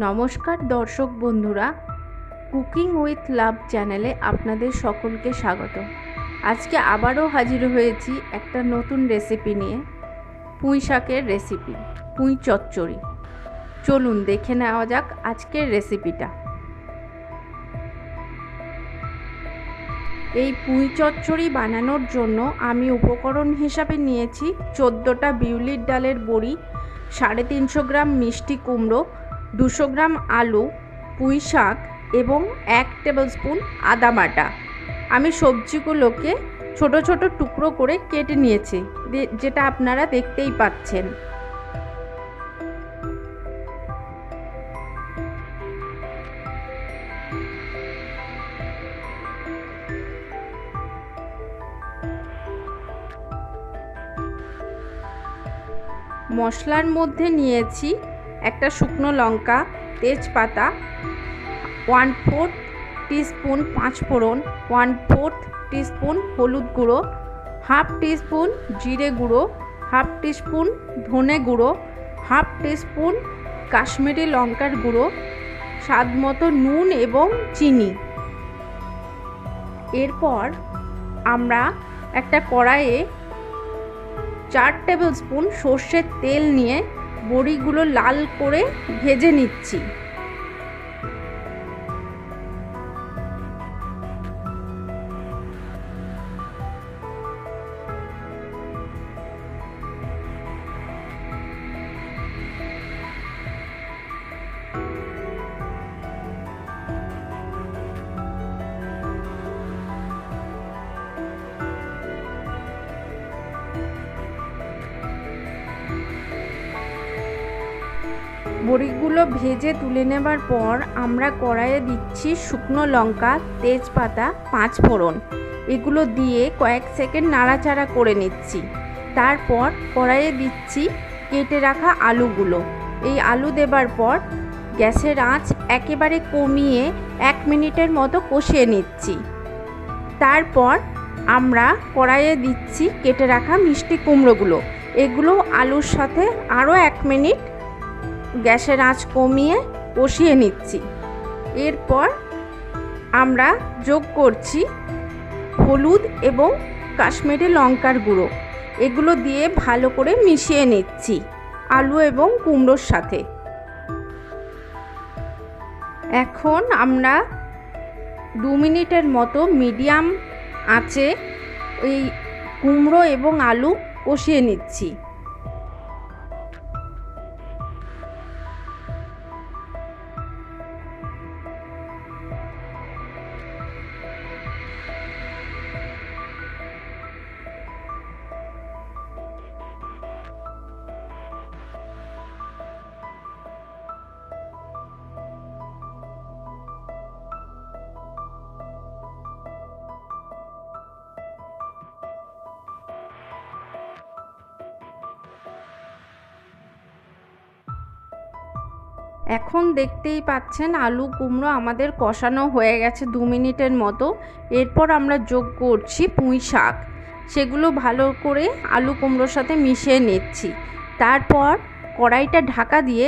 নমস্কার দর্শক বন্ধুরা, কুকিং উইথ লাভ চ্যানেলে আপনাদের সকলকে স্বাগত। আজকে আবারও হাজির হয়েছি একটা নতুন রেসিপি নিয়ে, পুঁই শাকের রেসিপি, পুঁই চচ্চড়ি। চলুন দেখে নেওয়া যাক আজকের রেসিপিটা। এই পুঁই চচ্চড়ি বানানোর জন্য আমি উপকরণ হিসাবে নিয়েছি 14টা বিউলির ডালের বড়ি, 350 গ্রাম মিষ্টি কুমড়ো, 200 গ্রাম আলু, পুঁই শাক এবং 1 টেবিলস্পুন আদা বাটা। আমি সবজিগুলোকে ছোট ছোট টুকরো করে কেটে নিয়েছি, যেটা আপনারা দেখতেই পাচ্ছেন। মশলার মধ্যে নিয়েছি একটা শুকনো লঙ্কা, তেজপাতা, 1/4 টিস্পুন পাঁচফোড়ন, 1/4 টিস্পুন হলুদ গুঁড়ো, 1/2 টিস্পুন জিরে গুঁড়ো, 1/2 টিস্পুন ধনে গুঁড়ো, 1/2 টিস্পুন কাশ্মীরি লঙ্কার গুঁড়ো, স্বাদ মতো নুন এবং চিনি। এরপর আমরা একটা কড়াইয়ে 4 টেবিলস্পুন সর্ষের তেল নিয়ে বড়িগুলো লাল করে ভেজে নিচ্ছি। বড়িগুলো ভেজে তুলে নেবার পর আমরা কড়াইয়ে দিচ্ছি শুকনো লঙ্কা, তেজপাতা, পাঁচফোড়ন। এগুলো দিয়ে কয়েক সেকেন্ড নাড়াচাড়া করে নিচ্ছি। তারপর কড়াইয়ে দিচ্ছি কেটে রাখা আলুগুলো। এই আলু দেবার পর গ্যাসের আঁচ একেবারে কমিয়ে 1 মিনিটের মতো কষিয়ে নিচ্ছি। তারপর আমরা কড়াইয়ে দিচ্ছি কেটে রাখা মিষ্টি কুমড়োগুলো। এগুলো আলুর সাথে আরও 1 মিনিট গ্যাসের আঁচ কমিয়ে কষিয়ে নিচ্ছি। এরপর আমরা যোগ করছি হলুদ এবং কাশ্মীরি লঙ্কার গুঁড়ো। এগুলো দিয়ে ভালো করে মিশিয়ে নিচ্ছি আলু এবং কুমড়োর সাথে। এখন আমরা 2 মিনিটের মতো মিডিয়াম আঁচে এই কুমড়ো এবং আলু কষিয়ে নিচ্ছি। এখন দেখতেই পাচ্ছেন আলু কুমড়ো আমাদের কষানো হয়ে গেছে 2 মিনিটের মতো। এরপর আমরা যোগ করছি পুঁই শাক। সেগুলো ভালো করে আলু কুমড়োর সাথে মিশিয়ে নিচ্ছি। তারপর কড়াইটা ঢাকা দিয়ে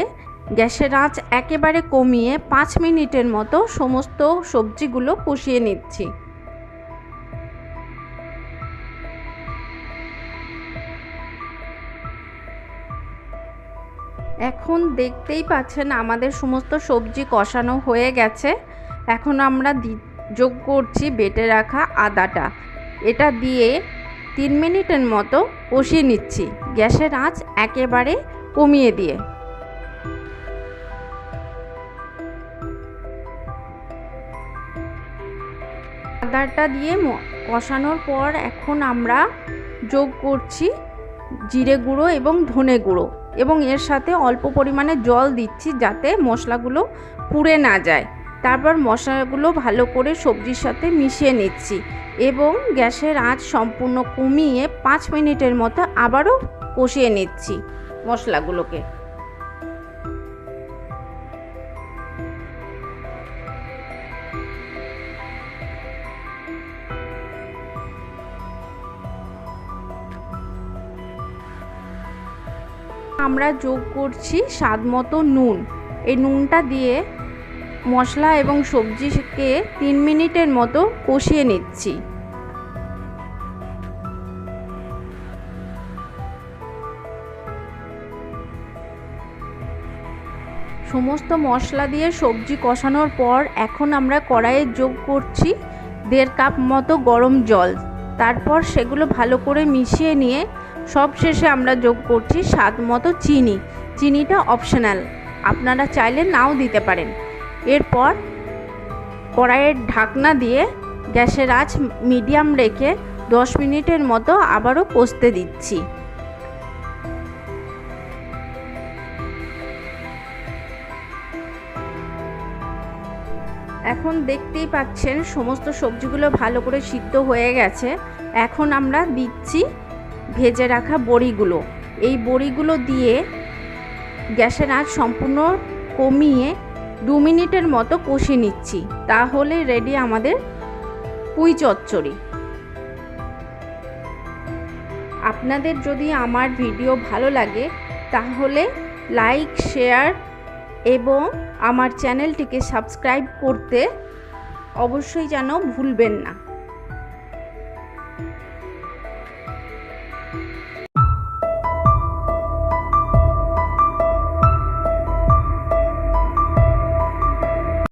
গ্যাসের আঁচ একেবারে কমিয়ে 5 মিনিটের মতো সমস্ত সবজিগুলো কষিয়ে নিচ্ছি। এখন দেখতেই পাচ্ছেন আমাদের সমস্ত সবজি কষানো হয়ে গেছে। এখন আমরা যোগ করছি বেটে রাখা আদাটা। এটা দিয়ে 3 মিনিটের মতো কষিয়ে নিচ্ছি গ্যাসের আঁচ একেবারে কমিয়ে দিয়ে। আদাটা দিয়ে কষানোর পর এখন আমরা যোগ করছি জিরে গুঁড়ো এবং ধনে গুঁড়ো, এবং এর সাথে অল্প পরিমাণে জল দিচ্ছি যাতে মশলাগুলো পুড়ে না যায়। তারপর মশলাগুলো ভালো করে সবজির সাথে মিশিয়ে নিচ্ছি এবং গ্যাসের আঁচ সম্পূর্ণ কমিয়ে 5 মিনিটের মতো আবারও কষিয়ে নিচ্ছি মশলাগুলোকে। আমরা যোগ করছি স্বাদ মতো নুন। এই নুনটা দিয়ে মশলা এবং সবজিকে 3 মিনিটের মতো কষিয়ে নিচ্ছি। সমস্ত মশলা দিয়ে সবজি কষানোর পর এখন আমরা কড়াইয়ে যোগ করছি 1.5 কাপ মতো গরম জল। তারপর সেগুলো ভালো করে মিশিয়ে নিয়ে সবশেষে আমরা যোগ করছি স্বাদ মতো চিনি। চিনিটা অপশনাল, আপনারা চাইলে নাও দিতে পারেন। এরপর কড়াইয়ের ঢাকনা দিয়ে গ্যাসের আঁচ মিডিয়াম রেখে 10 মিনিটের মতো আবারও কষতে দিচ্ছি। এখন দেখতেই পাচ্ছেন সমস্ত সবজিগুলো ভালো করে সিদ্ধ হয়ে গেছে। এখন আমরা দিচ্ছি ভেজে রাখা বড়িগুলো। এই বড়িগুলো দিয়ে গ্যাসের আঁচ সম্পূর্ণ কমিয়ে 2 মিনিটের মতো কষিয়ে নিচ্ছি। তাহলে রেডি আমাদের পুঁই চচ্চড়ি। আপনাদের যদি আমার ভিডিও ভালো লাগে তাহলে লাইক, শেয়ার এবং আমার চ্যানেলটিকে সাবস্ক্রাইব করতে অবশ্যই যেন ভুলবেন না।